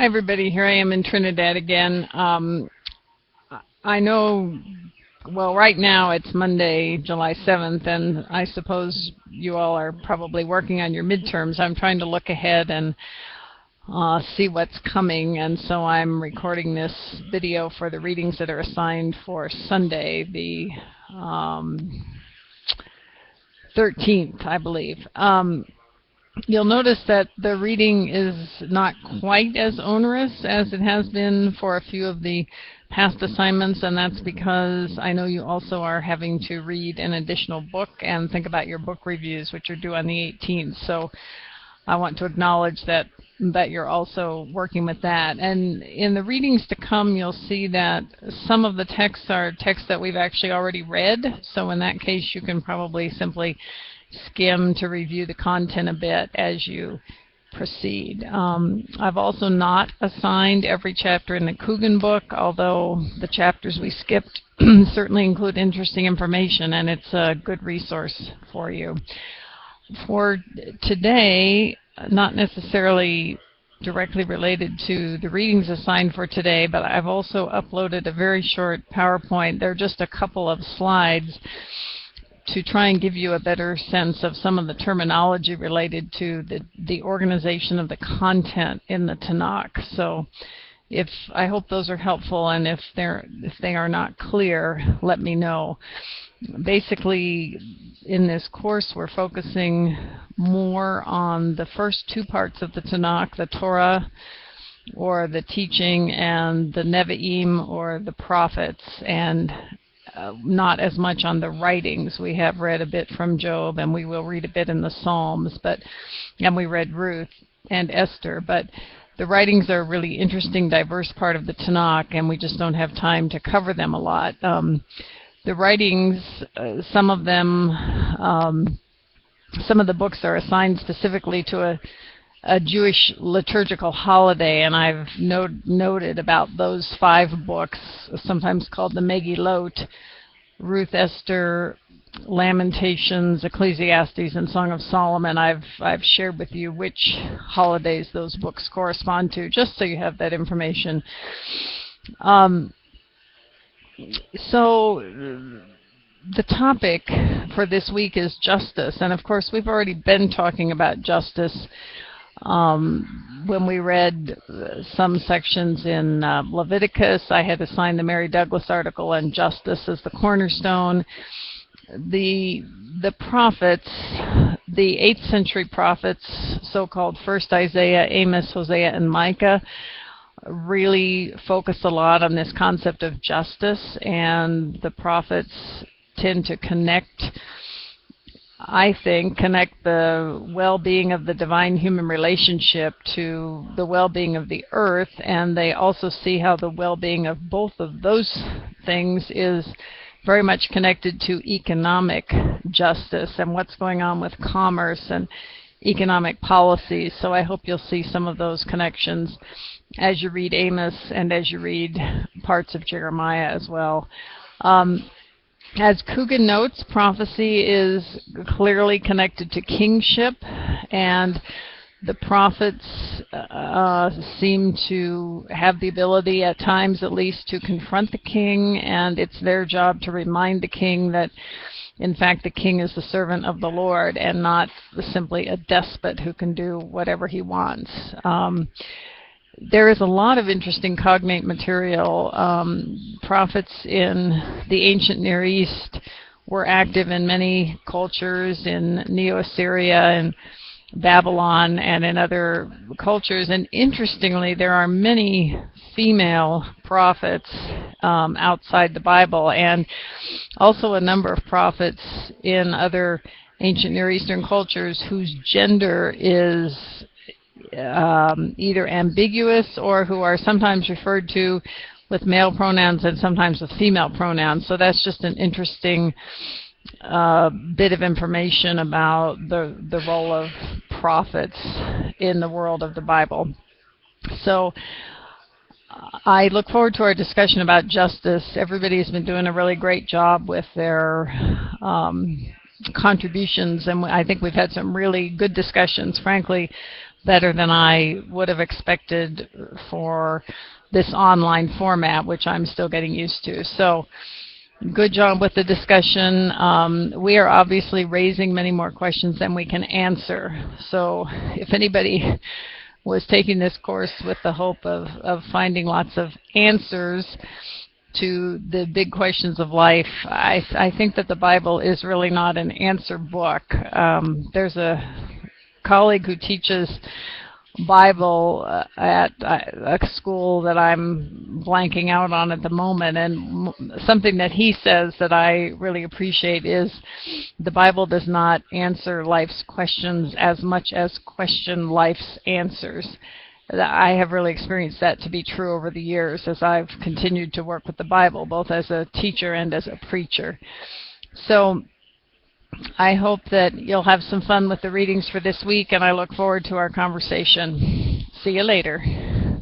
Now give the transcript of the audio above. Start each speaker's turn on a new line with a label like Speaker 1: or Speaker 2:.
Speaker 1: Hi, everybody. Here I am in Trinidad again. I know, well, right now it's Monday, July 7th, and I suppose you all are probably working on your midterms. I'm trying to look ahead and see what's coming, and so I'm recording this video for the readings that are assigned for Sunday, the 13th, I believe. You'll notice that the reading is not quite as onerous as it has been for a few of the past assignments, and that's because I know you also are having to read an additional book and think about your book reviews, which are due on the 18th. So I want to acknowledge that you're also working with that. And in the readings to come, you'll see that some of the texts are texts that we've actually already read. So in that case, you can probably simply skim to review the content a bit as you proceed. I've also not assigned every chapter in the Coogan book, although the chapters we skipped certainly include interesting information, and it's a good resource for you. For today, not necessarily directly related to the readings assigned for today, but I've also uploaded a very short PowerPoint. There are just a couple of slides to try and give you a better sense of some of the terminology related to the organization of the content in the Tanakh. So I hope those are helpful, and if they are not clear, let me know. Basically, in this course, we're focusing more on the first two parts of the Tanakh, the Torah, or the teaching, and the Nevi'im, or the prophets, and not as much on the writings. We have read a bit from Job, and we will read a bit in the Psalms, and we read Ruth and Esther, but the writings are a really interesting, diverse part of the Tanakh, and we just don't have time to cover them a lot. The writings, some of the books are assigned specifically to a Jewish liturgical holiday, and I've noted about those 5 books, sometimes called the Megillot: Ruth, Esther, Lamentations, Ecclesiastes, and Song of Solomon. I've shared with you which holidays those books correspond to, just so you have that information. So the topic for this week is justice, and of course we've already been talking about justice when we read some sections in Leviticus. I had assigned the Mary Douglas article on justice as the cornerstone. The prophets, the 8th century prophets, so-called first Isaiah, Amos, Hosea, and Micah, really focus a lot on this concept of justice, and the prophets tend to connect the well-being of the divine-human relationship to the well-being of the earth, and they also see how the well-being of both of those things is very much connected to economic justice and what's going on with commerce and economic policies. So I hope you'll see some of those connections as you read Amos and as you read parts of Jeremiah as well. As Coogan notes, prophecy is clearly connected to kingship, and the prophets seem to have the ability, at times at least, to confront the king, and it's their job to remind the king that, in fact, the king is the servant of the Lord and not simply a despot who can do whatever he wants. There is a lot of interesting cognate material. Prophets in the ancient Near East were active in many cultures, in Neo-Assyria and Babylon and in other cultures. And interestingly, there are many female prophets outside the Bible, and also a number of prophets in other ancient Near Eastern cultures whose gender is either ambiguous or who are sometimes referred to with male pronouns and sometimes with female pronouns. So that's just an interesting bit of information about the role of prophets in the world of the Bible. So I look forward to our discussion about justice. Everybody's been doing a really great job with their contributions, and I think we've had some really good discussions. Frankly, better than I would have expected for this online format, which I'm still getting used to. So good job with the discussion. We are obviously raising many more questions than we can answer. So if anybody was taking this course with the hope of finding lots of answers to the big questions of life, I think that the Bible is really not an answer book. There's a colleague who teaches Bible at a school that I'm blanking out on at the moment, and something that he says that I really appreciate is the Bible does not answer life's questions as much as question life's answers. I have really experienced that to be true over the years as I've continued to work with the Bible, both as a teacher and as a preacher. So I hope that you'll have some fun with the readings for this week, and I look forward to our conversation. See you later.